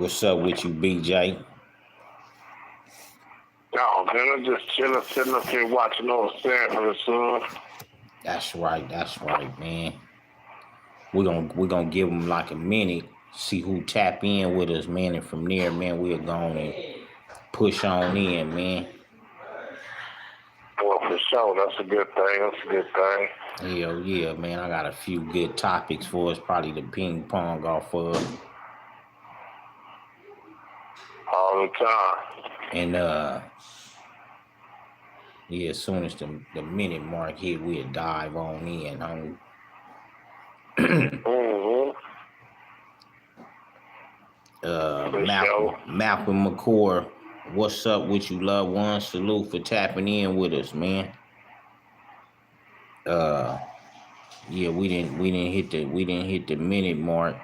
What's up with you, BJ? No, man, I'm just chilling, sitting up here watching old Sanford, son. That's right, man. We're gonna give them like a minute, see who tap in with us, man, and from there, man, we're going and push on in, man. Well, for sure, that's a good thing. That's a good thing. Hell yeah, man. I got a few good topics for us, probably the ping pong off of. All the time. And yeah, as soon as the minute mark hit, we'll dive on in, homie. Mm-hmm. For Malcolm sure. Malcolm McCord, what's up with you, loved ones? Salute for tapping in with us, man. Uh, yeah, we didn't hit the minute mark.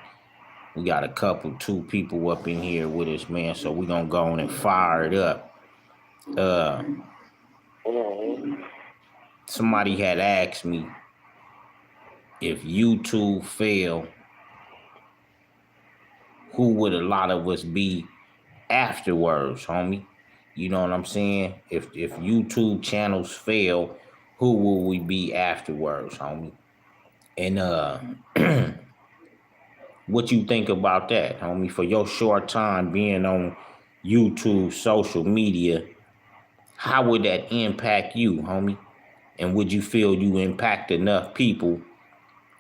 We got two people up in here with us, man. So we gonna go on and fire it up. Uh, Mm-hmm. Somebody had asked me if YouTube failed, who would a lot of us be afterwards, homie? You know what I'm saying? If YouTube channels fail, who will we be afterwards, homie? And what you think about that, homie? For your short time being on YouTube, social media, how would that impact you, homie? And would you feel you impact enough people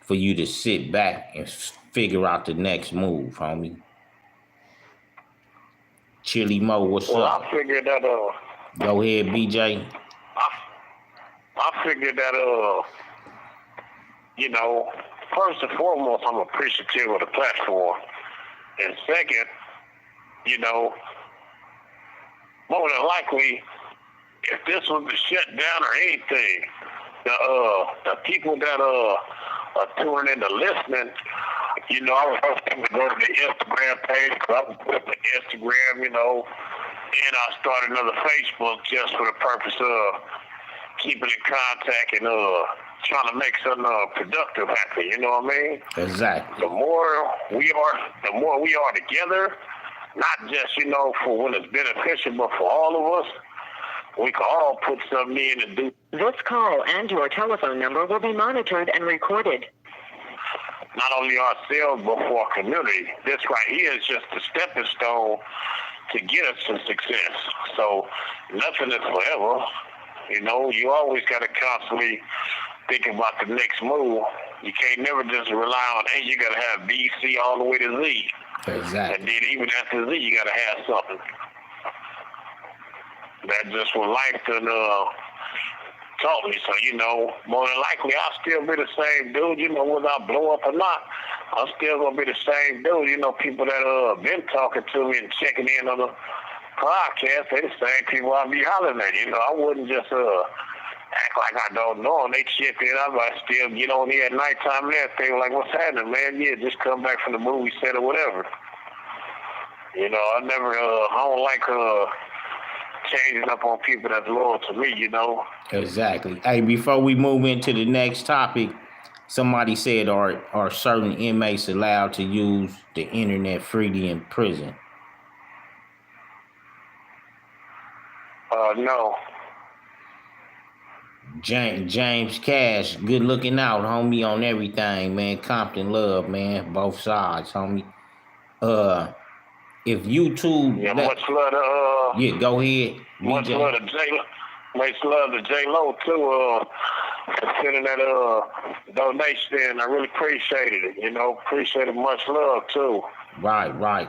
for you to sit back and figure out the next move, homie? Chili Mo, what's Well, up? I figured that, Go ahead, BJ. I figured that, you know, first and foremost, I'm appreciative of the platform. And second, you know, more than likely, if this was to shut down or anything, the people that are tuning in to listening, you know, I was hoping to go to the Instagram page because I was put up Instagram, you know, and I started another Facebook just for the purpose of keeping in contact and trying to make something productive happen. You know what I mean? Exactly. The more we are together, not just, you know, for when it's beneficial, but for all of us, we can all put something in and do. This call and your telephone number will be monitored and recorded. Not only ourselves, but for our community. This right here is just a stepping stone to get us to success. So nothing is forever. You know, you always got to constantly think about the next move. You can't never just rely on, hey, you got to have B, C, all the way to Z. Exactly. And then even after Z, you got to have something. That's just what life done taught me. So, you know, more than likely, I'll still be the same dude, you know, whether I blow up or not. I'm still going to be the same dude. You know, people that been talking to me and checking in on the podcast, they the same people I be hollering at. You know, I wouldn't just act like I don't know them. They chip in. I might still get on here at nighttime and everything. Like, what's happening, man? Yeah, just come back from the movie set or whatever. You know, I don't like changing up on people that's loyal to me, you know. Exactly. Hey, before we move into the next topic, somebody said, are certain inmates allowed to use the internet freely in prison? No. James Cash, good looking out, homie, on everything, man. Compton love, man. Both sides, homie. If YouTube, Yeah, much love to yeah, go ahead. much BJ. love to J-Lo too, for sending that donation in. I really appreciated it, you know, appreciate it, much love too. Right.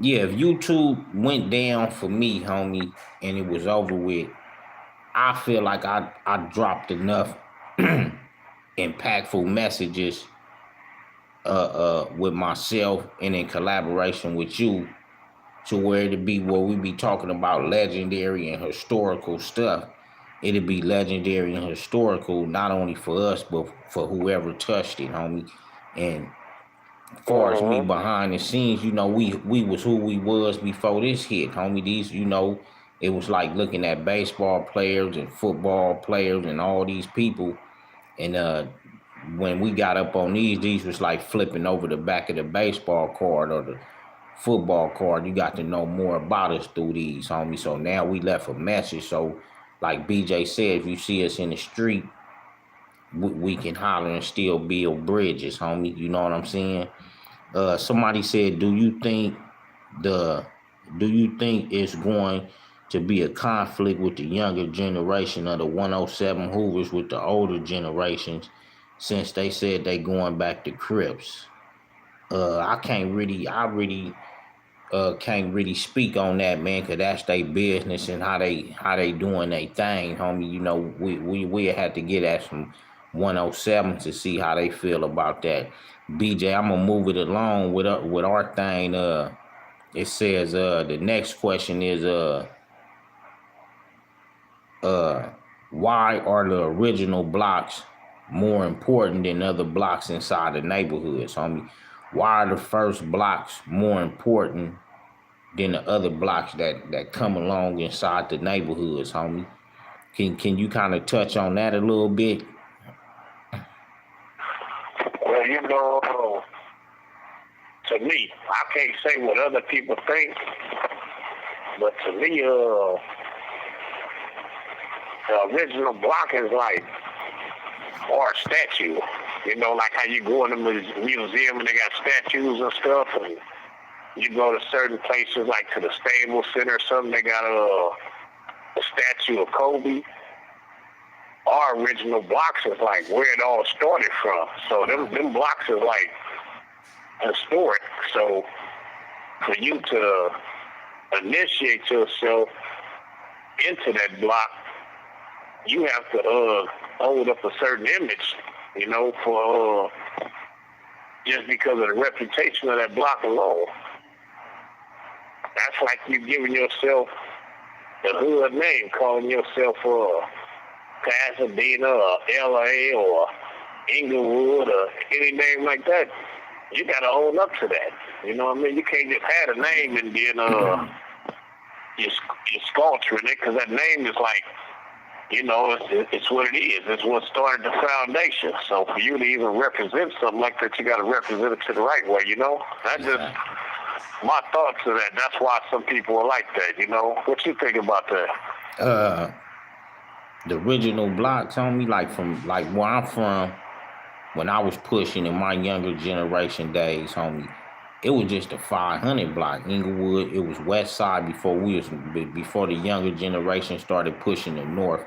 Yeah, if YouTube went down for me, homie, and it was over with, I feel like I dropped enough impactful messages with myself and in collaboration with you to where it'd be where we be talking about legendary and historical stuff. It'd be legendary and historical not only for us but for whoever touched it, homie. And as far as me behind the scenes, you know, we was who we was before this hit, homie. These, you know, it was like looking at baseball players and football players and all these people. And when we got up on these was like flipping over the back of the baseball card or the football card. You got to know more about us through these, homie. So now we left a message. So like BJ said, if you see us in the street, we can holler and still build bridges, homie. You know what I'm saying? Somebody said, the do you think it's going to be a conflict with the younger generation of the 107 Hoovers with the older generations, since they said they going back to Crips? I really can't really speak on that, man, cause that's their business and how they doing their thing, homie. You know, we had to get at some 107 to see how they feel about that. BJ, I'm gonna move it along with our thing. It says the next question is why are the original blocks more important than other blocks inside the neighborhoods, homie? Why are the first blocks more important than the other blocks that come along inside the neighborhoods, homie? Can you kind of touch on that a little bit? Well, you know, to me, I can't say what other people think, but to me, the original block is like art statue. You know, like how you go in the museum and they got statues and stuff, and you go to certain places like to the Stable Center or something, they got a statue of Kobe. Our original blocks is like where it all started from. So them blocks is like historic. So for you to initiate yourself into that block, you have to hold up a certain image, you know, for just because of the reputation of that block alone. That's like you giving yourself the hood name, calling yourself Pasadena or LA or Inglewood or any name like that. You got to own up to that. You know what I mean? You can't just have a name and then you're sculpturing it, because that name is like, you know, it's what it is. It's what started the foundation. So for you to even represent something like that, you got to represent it to the right way, you know? That's just my thoughts of that. That's why some people are like that, you know? What you think about that? The original blocks, homie, like from like where I'm from, when I was pushing in my younger generation days, homie, it was just a 500 block. Inglewood, it was West Side before the younger generation started pushing the north.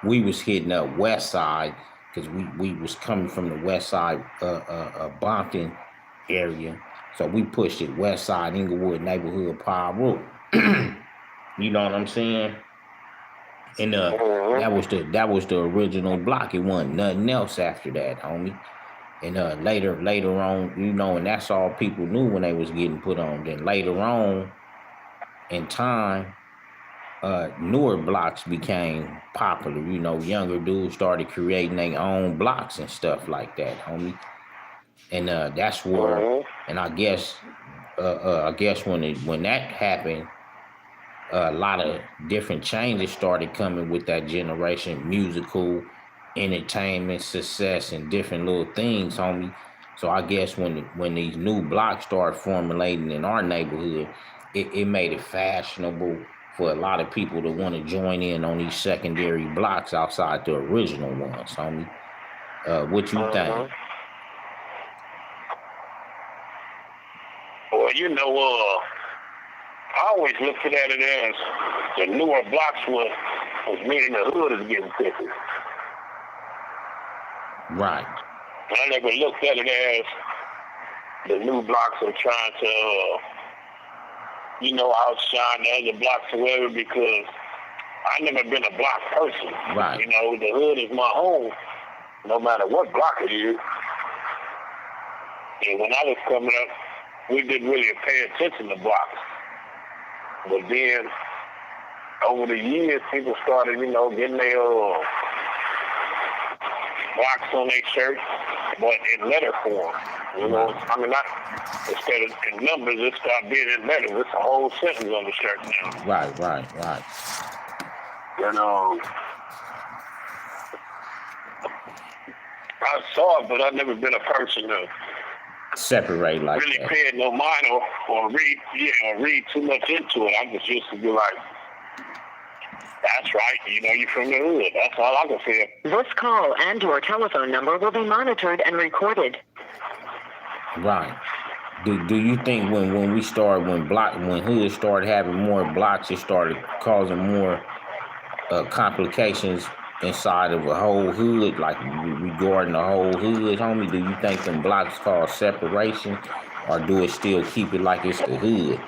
We was hitting up West Side because we was coming from the West Side, Bompton area. So we pushed it West Side, Inglewood neighborhood, Piru. You know what I'm saying? And that was the original block. It wasn't nothing else after that, homie. And later on, you know, and that's all people knew when they was getting put on. Then later on in time, newer blocks became popular. You know, younger dudes started creating their own blocks and stuff like that, homie. And that's where, and I guess when that happened, a lot of different changes started coming with that generation, musical, entertainment, success, and different little things, homie. So I guess when these new blocks started formulating in our neighborhood, it made it fashionable for a lot of people to want to join in on these secondary blocks outside the original ones, homie. What you think? Well, you know, I always looked at it as the newer blocks was meaning the hood is getting thicker. Right. I never looked at it as the new blocks are trying to, you know, outshine the other blocks or whatever, because I never been a block person. Right. You know, the hood is my home, no matter what block it is. And when I was coming up, we didn't really pay attention to blocks. But then, over the years, people started, you know, getting their blocks on their shirt, but in letter form. You know, I mean, not instead of in numbers, it started being in letters. It's a whole sentence on the shirt now. Right. You know, I saw it, but I've never been a person to separate like really that. pay no mind or read too much into it. I just used to be like, that's right, you're from the hood. That's all I can say. This call and your telephone number will be monitored and recorded. Right. Do you think when hoods started having more blocks, it started causing more complications inside of a whole hood, like regarding the whole hood, homie? Do you think them blocks cause separation, or do it still keep it like it's the hood?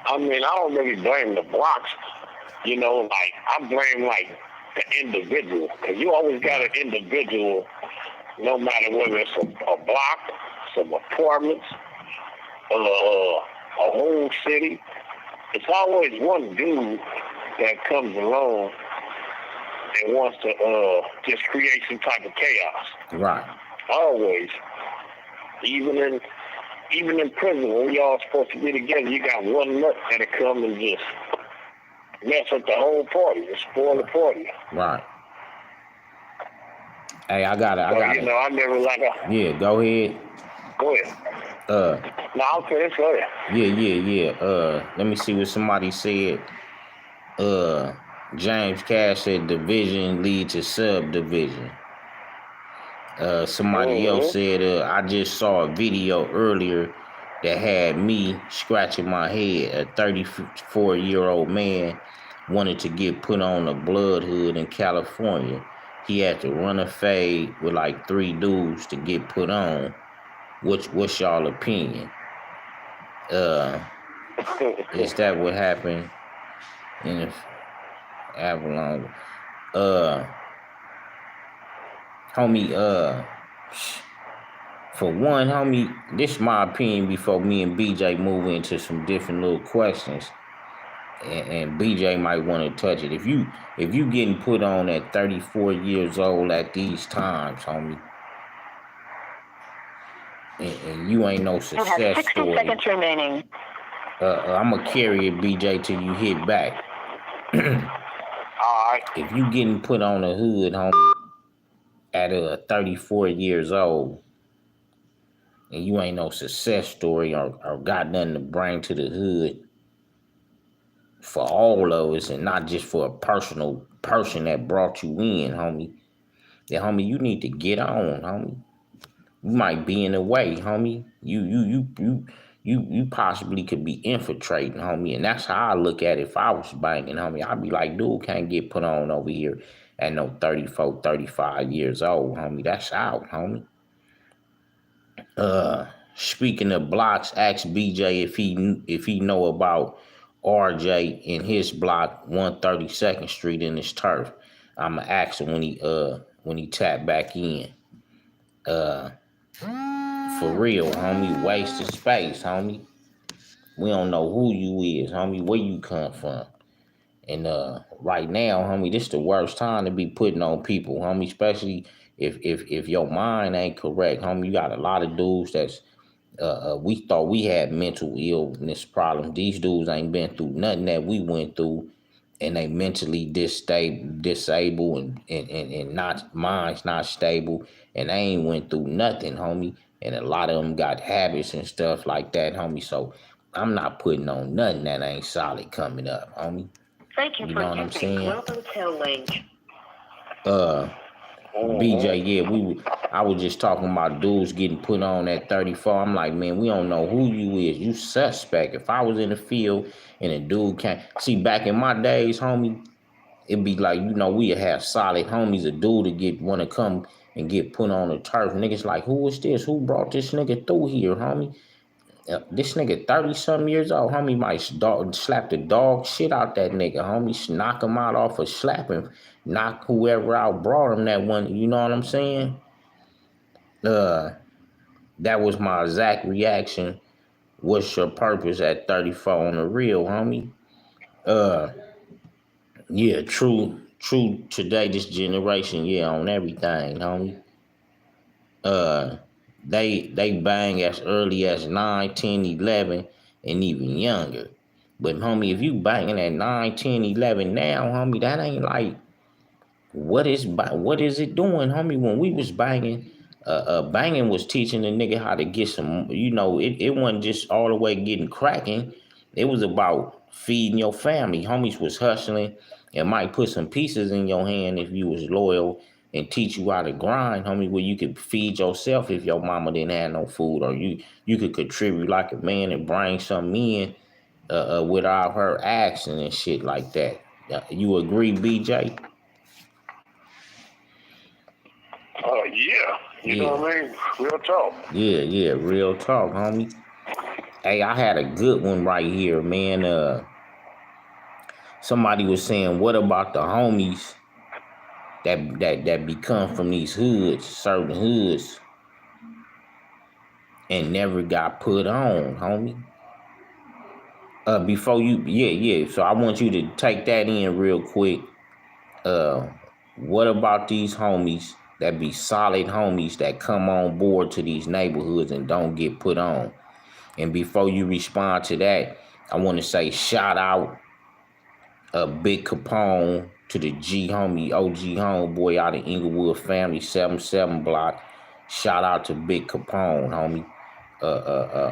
I mean, I don't really blame the blocks. I blame the individual, because you always got an individual, no matter whether it's a block, some apartments, a whole city. It's always one dude that comes along and wants to just create some type of chaos. Right. Always. Even in prison, when we all supposed to be together, you got one nut that'll come and just mess up the whole party, and spoil the party. Right. Hey, I got it. I never Yeah, go ahead. Go ahead. No, okay, go ahead. Yeah. Let me see what somebody said. James Cash said division lead to subdivision. Somebody else said, I just saw a video earlier that had me scratching my head. A 34-year-old man wanted to get put on a blood hood in California. He had to run a fade with 3 dudes to get put on. What's y'all opinion? Is that what happened in Avalon? Homie, for one, homie, this is my opinion before me and BJ move into some different little questions. And BJ might want to touch it. If you getting put on at 34 years old at these times, homie, and you ain't no success story. You have 60 seconds remaining. I'm gonna carry it, BJ, till you hit back. All right. If you getting put on a hood, homie, at 34 years old, and you ain't no success story or got nothing to bring to the hood for all of us, and not just for a personal person that brought you in, homie, then, homie, you need to get on, homie. You might be in the way, homie. You possibly could be infiltrating, homie. And that's how I look at it if I was banging, homie. I'd be like, dude, can't get put on over here at no 34, 35 years old, homie. That's out, homie. Speaking of blocks, ask BJ if he know about RJ in his block, 132nd Street in his turf. I'ma ask him when he tap back in. For real, homie, wasted space, homie. We don't know who you is, homie, where you come from. And right now, homie, this the worst time to be putting on people, homie, especially if your mind ain't correct, homie. You got a lot of dudes that's we thought we had mental illness problems. These dudes ain't been through nothing that we went through, and they mentally disabled and not minds not stable, and they ain't went through nothing, homie. And a lot of them got habits and stuff like that, homie. So I'm not putting on nothing that ain't solid coming up, homie. Thank you know for what I'm saying? Global Tel Link. BJ, yeah, I was just talking about dudes getting put on at 34. I'm like, man, we don't know who you is. You suspect. If I was in the field and a dude can't see back in my days, homie, it'd be like, we'd have solid homies, a dude to want to come and get put on the turf. Niggas like, who is this? Who brought this nigga through here, homie? This nigga 30-something years old, homie, might slap the dog shit out that nigga, homie. Knock him out off of slapping. Knock whoever out brought him that one, you know what I'm saying? That was my exact reaction. What's your purpose at 34 on the real, homie? Yeah, true today, this generation, yeah, on everything, homie. They bang as early as 9, 10, 11, and even younger. But, homie, if you banging at 9, 10, 11 now, homie, that ain't like, what is it doing, homie? When we was banging, Banging was teaching the nigga how to get some, it wasn't just all the way getting cracking. It was about feeding your family. Homies was hustling and might put some pieces in your hand if you was loyal and teach you how to grind, homie, where you could feed yourself if your mama didn't have no food, or you could contribute like a man and bring something in without her asking and shit like that. You agree, BJ? Yeah. You know Yeah. what I mean? Real talk. Yeah, real talk, homie. Hey, I had a good one right here, man. Somebody was saying, what about the homies that become from these hoods, certain hoods, and never got put on, homie? Before you, yeah. So I want you to take that in real quick. Uh, what about these homies that be solid homies that come on board to these neighborhoods and don't get put on? And before you respond to that, I want to say shout out Big Capone to the G homie, OG homeboy out of Inglewood family, 77 block. Shout out to Big Capone, homie.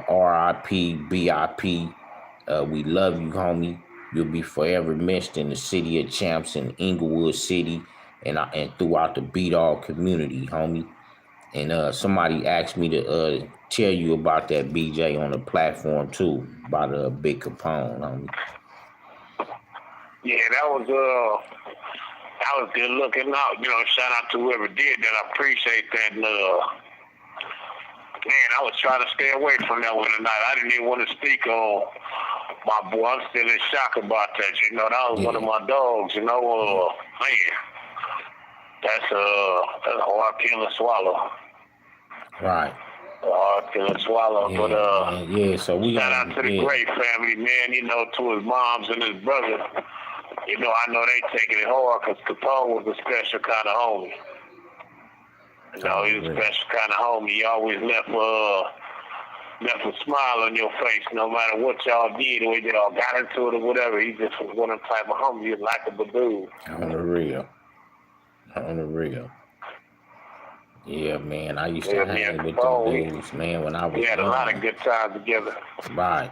RIP, BIP. We love you, homie. You'll be forever missed in the city of champs in Inglewood City and throughout the B-Dog community, homie. And somebody asked me to tell you about that BJ on the platform too, about Big Capone, homie. Yeah, that was good looking out. You know, shout out to whoever did that. I appreciate that. And, man, I was trying to stay away from that one tonight. I didn't even want to speak on my boy. I'm still in shock about that. You know, that was one of my dogs. You know, man, that's a hard pill to swallow. Right. Hard pill to swallow. Yeah, But yeah. So we shout out to the Gray family, man. You know, to his moms and his brother. You know, I know they taking it hard because Capone was a special kind of homie. You know, he was a special kind of homie. He always left a smile on your face no matter what y'all did or y'all got into it or whatever. He just was one of the type of homie you like a dude. On the real. Yeah, man. I used to hang with the dudes, man, when I was young. We had a lot of good times together. Right.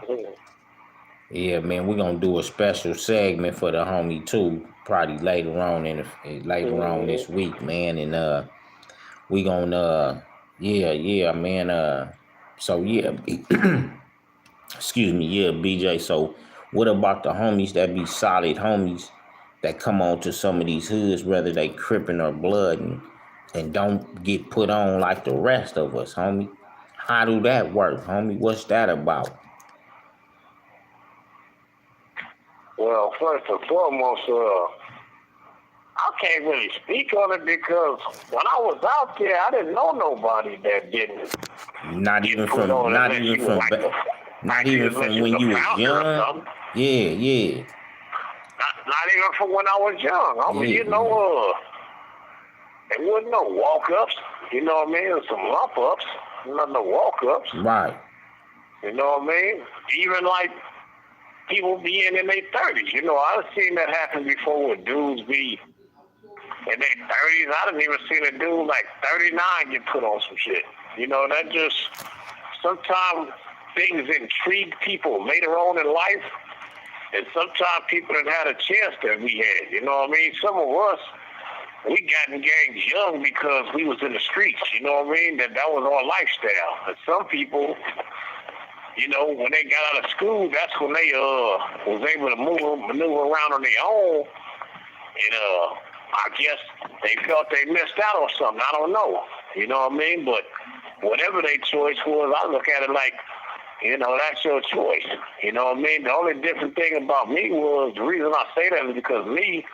Yeah, man, we're gonna do a special segment for the homie too, probably later on on this week, man. And we gonna man. So yeah, excuse me, yeah, BJ. So what about the homies that be solid homies that come on to some of these hoods, whether they crippin' or blood, and don't get put on like the rest of us, homie? How do that work, homie? What's that about? Well, first and foremost, I can't really speak on it because when I was out there, I didn't know nobody that didn't. Not even from when you was young. Yeah. Not even from when I was young. I mean, you know, there wasn't no walk-ups. You know what I mean? Some lump-ups. Not no walk-ups. Right. You know what I mean? Even like people being in their 30s. You know, I've seen that happen before with dudes be in their 30s. I didn't even see a dude like 39 get put on some shit. You know, that just, sometimes things intrigue people later on in life. And sometimes people that had a chance that we had. You know what I mean? Some of us, we got in gangs young because we was in the streets. You know what I mean? That was our lifestyle. And some people, you know, when they got out of school, that's when they was able to maneuver around on their own. And I guess they felt they missed out on something. I don't know. You know what I mean? But whatever their choice was, I look at it like, you know, that's your choice. You know what I mean? The only different thing about me was, the reason I say that is because me,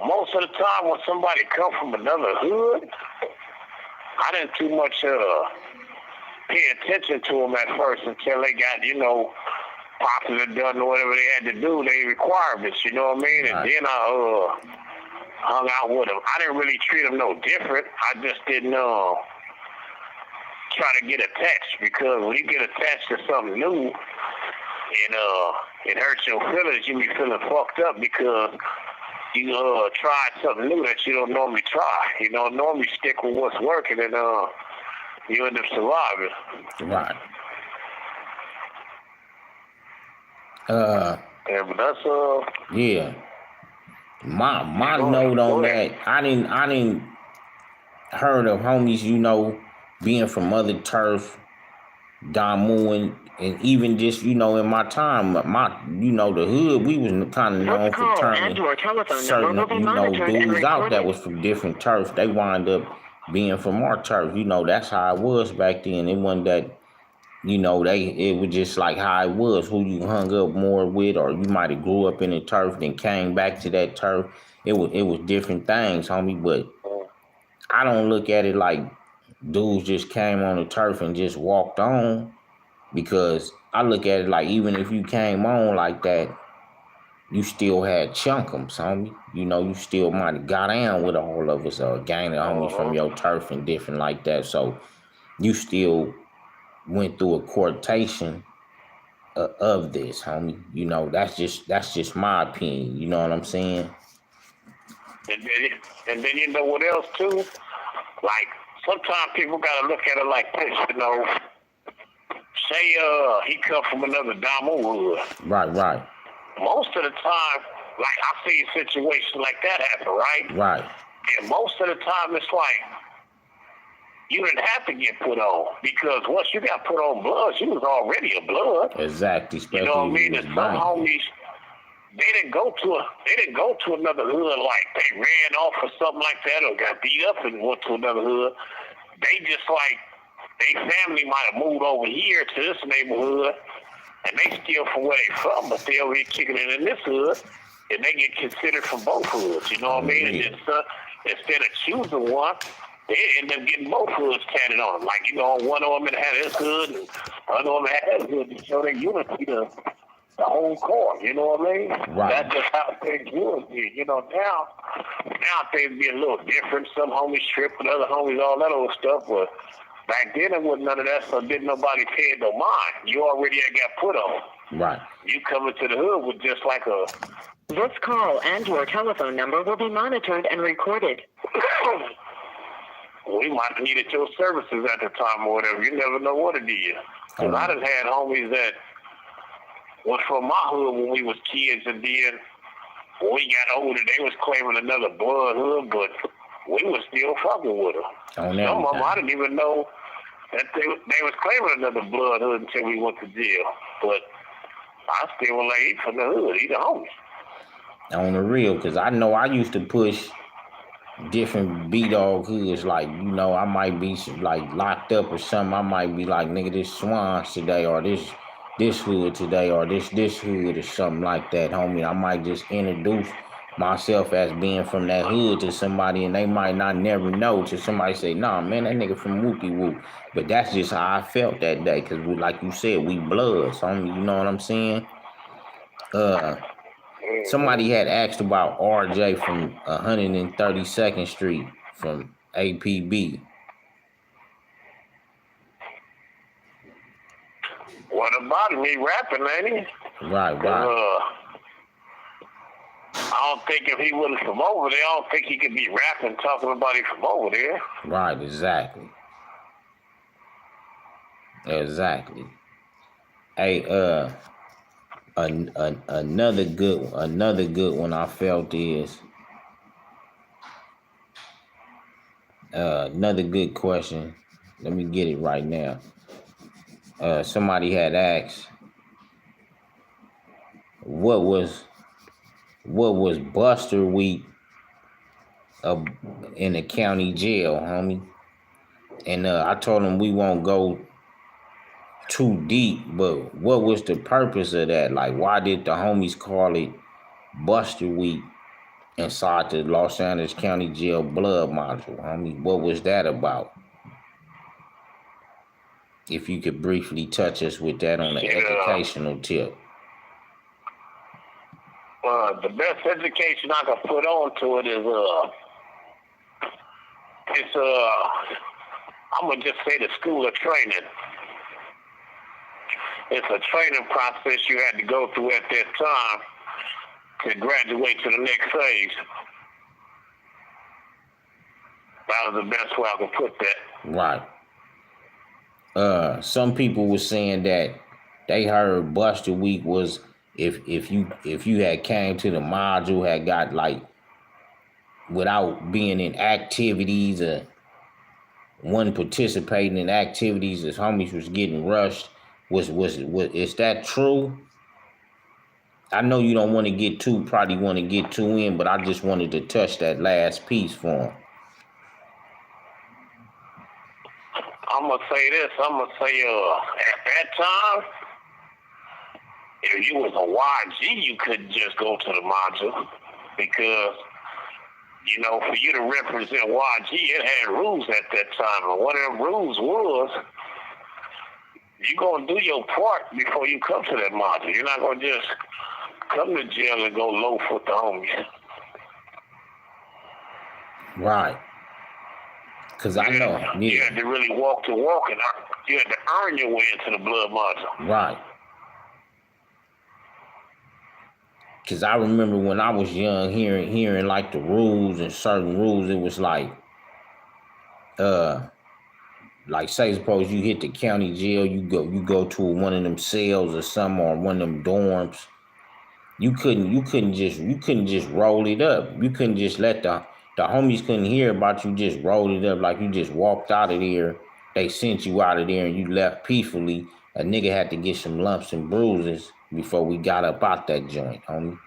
most of the time when somebody come from another hood, I didn't too much pay attention to them at first until they got, you know, popular, done whatever they had to do, their requirements, you know what I mean? Right. And then I hung out with them. I didn't really treat them no different. I just didn't try to get attached, because when you get attached to something new and it hurts your feelings, you be feeling fucked up because you try something new that you don't normally try. You know, normally stick with what's working, and you end up surviving. Right. Yeah, but that's Yeah. My go note on ahead. that, I didn't heard of homies, you know, being from other turf, Damu, and even just, you know, in my time, you know, the hood, we was kind of This known for call and turning your telephone certain, number will be you know, monitored and dudes out that recorded. was from different turf. They wind up being from our turf. You know, that's how it was back then. It wasn't that, you know, it was just like how it was, who you hung up more with, or you might have grew up in the turf, then came back to that turf. It was different things, homie. But I don't look at it like dudes just came on the turf and just walked on, because I look at it like even if you came on like that, you still had chunkums, homie. You know, you still might have got down with all of us, or a gang of homies from your turf and different like that. So you still went through a courtation of this, homie. You know, that's just my opinion. You know what I'm saying? And then you know what else too? Like sometimes people gotta look at it like this, you know. Say he come from another Damu hood. Right. Most of the time, like I see situations like that happen, right? Right. And most of the time it's like you didn't have to get put on, because once you got put on blood, you was already a blood. Exactly. You know what I mean? Especially And some homies, they didn't go to another hood like they ran off or something like that, or got beat up and went to another hood. They just like their family might have moved over here to this neighborhood, and they still from where they from, but they over here kicking it in this hood, and they get considered from both hoods. You know what I mean? And then, instead of choosing one, they end up getting both hoods tatted on them. Like, you know, one of them had his hood, and the other one had his hood to show their unity to the whole core. You know what I mean? Right. That's just how things was here. You know, now things be a little different. Some homies tripping, other homies, all that old stuff, but back then it wasn't none of that, so didn't nobody pay no mind. You already had got put on. Right. You coming to the hood with just like a... This call and your telephone number will be monitored and recorded. We might have needed your services at the time or whatever. You never know what it is. Because I done had homies that was from my hood when we was kids, and then when we got older, they was claiming another blood hood, but we was still fucking with them. Some of them, I didn't even know that they was claiming another blood hood until we went to jail. But I still was like, he from the hood, he the homie. On the real, because I know I used to push different B-Dog hoods. Like, you know, I might be like locked up or something. I might be like, nigga, this Swans today, or this hood today, or this hood or something like that, homie. I might just introduce myself as being from that hood to somebody, and they might not never know, to somebody say, nah, man, that nigga from Wookie Woo. But that's just how I felt that day, because we, like you said, we bloods, homie. You know what I'm saying? Somebody had asked about RJ from 132nd Street from APB. What about him? He rapping, ain't he? Right. I don't think if he wasn't from over there, I don't think he could be rapping, talking about it from over there. Right, exactly. Hey, another good one I felt is another good question. Let me get it right now. Somebody had asked, what was Buster Week in the county jail, homie? And I told him we won't go too deep, but what was the purpose of that? Like, why did the homies call it Buster Week inside the Los Angeles County Jail blood module, homie? What was that about? If you could briefly touch us with that on the educational tip. The best education I can put on to it is I'm gonna just say the school of training. It's a training process you had to go through at that time to graduate to the next phase. That was the best way I could put that. Right. Some people were saying that they heard Buster Week was if you had came to the module, had got like without being in activities or one participating in activities, as homies was getting rushed. Was is that true? I know you don't want to get probably want to get too in, but I just wanted to touch that last piece for him. I'm gonna say this. I'm gonna say, at that time, if you was a YG, you couldn't just go to the module because, you know, for you to represent YG, it had rules at that time, and one of them rules was you gonna do your part before you come to that module. You're not gonna just come to jail and go loaf with the homies. Right. Because I know. Yeah. You had to really walk the walk, and you had to earn your way into the blood module. Right. Because I remember when I was young, hearing like the rules and certain rules, it was like say suppose you hit the county jail, you go to one of them cells or something, or one of them dorms. You couldn't just roll it up. You couldn't just let the homies couldn't hear about you just rolled it up like you just walked out of there. They sent you out of there and you left peacefully. A nigga had to get some lumps and bruises before we got up out that joint, homie.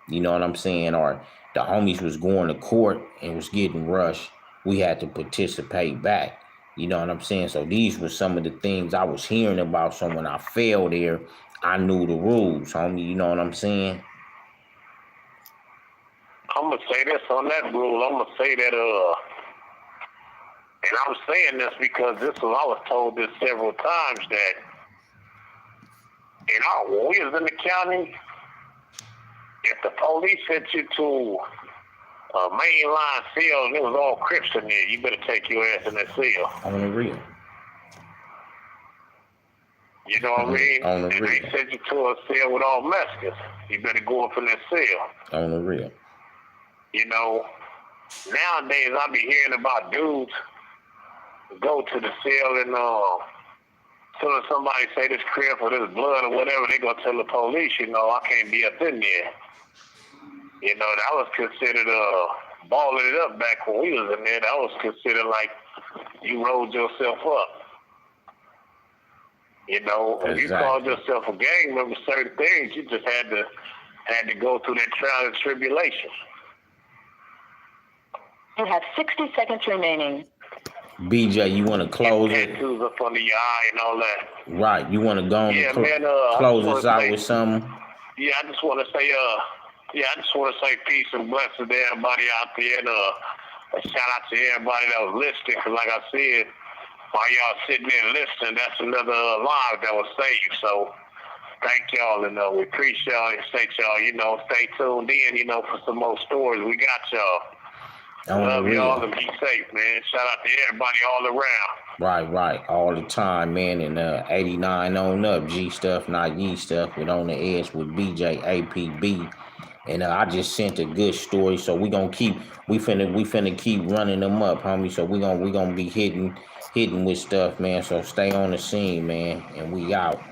You know what I'm saying? Or the homies was going to court and was getting rushed. We had to participate back. You know what I'm saying? So these were some of the things I was hearing about. So when I fell there, I knew the rules, homie. You know what I'm saying? I'm going to say this on that rule. I'm going to say that, and I'm saying this because I was told this several times that, when we was in the county, if the police sent you to a mainline cell and it was all Crips in there, you better take your ass in that cell. On the real. You know what I mean? On the and real. they sent you to a cell with all Mexicans, you better go up in that cell. On the real. You know, nowadays I be hearing about dudes go to the cell and as soon as somebody say this crib or this blood or whatever, they gonna tell the police, you know, I can't be up in there. You know, that was considered balling it up back when we was in there. That was considered like you rolled yourself up. You know, if you called yourself a gang member, certain things you just had to go through that trial and tribulation. You have 60 seconds remaining. BJ, you want to close it? Tattoos up under your eye and all that. Right. You want to go on close us out with something? Yeah, I just want to say peace and blessings to everybody out there, and a shout out to everybody that was listening. Cause like I said, while y'all sitting there listening, that's another live that was saved. So thank y'all, and we appreciate y'all and y'all, stay tuned in, for some more stories. We got y'all. Love y'all and be safe, man. Shout out to everybody all around. Right. All the time, man. And 89 on up, G stuff, not ye stuff, but on the edge with BJ APB. And I just sent a good story, so we finna keep running them up, homie. So we gonna be hitting with stuff, man. So stay on the scene, man, and we out.